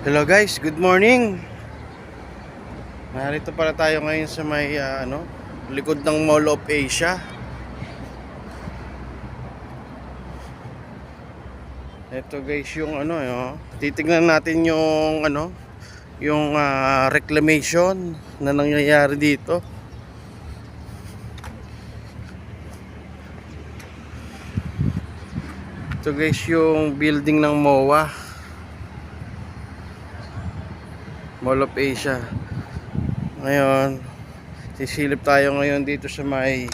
Hello guys, good morning. Narito pala tayo ngayon sa may likod ng Mall of Asia. Ito guys yung titignan natin yung yung reclamation na nangyayari dito. Ito guys yung building ng MOA, Mall of Asia. Ngayon, sisilip tayo ngayon dito sa may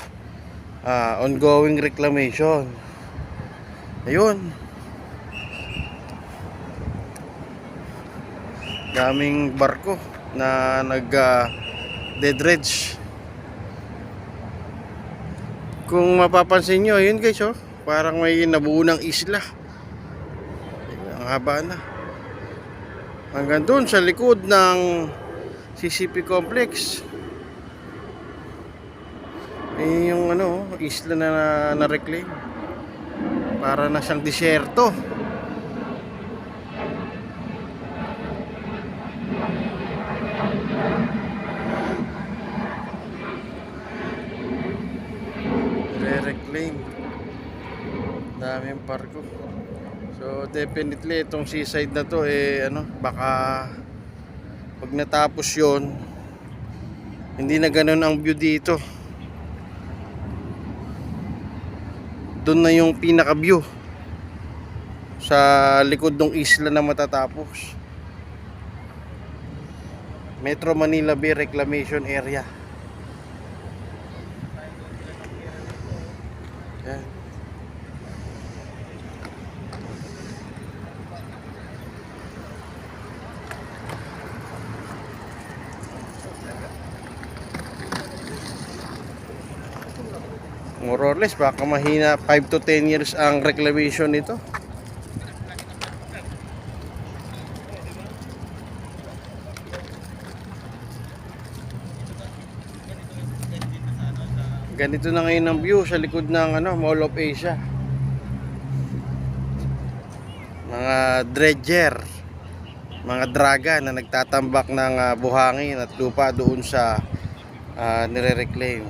ongoing reclamation. Ayun. Daming barko na dead dredge. Kung mapapansin nyo, yun guys, parang may nabuo ng isla. Ang haba na. Hanggang doon sa likod ng CCP complex. Ayun yung isla na reclaim. Para na siyang disyerto. Re-reclaim. Daming barko. So definitely itong seaside na to baka pag natapos yon, hindi na ganun ang view dito. Doon na yung pinaka view sa likod ng isla na matatapos. Metro Manila Bay Reclamation Area. Yan. More or less baka mahina 5 to 10 years ang reclamation nito. Ganito na ngayon ang view sa likod ng Mall of Asia. Mga dredger, mga draga na nagtatambak ng buhangin at lupa doon sa nire-reclaim.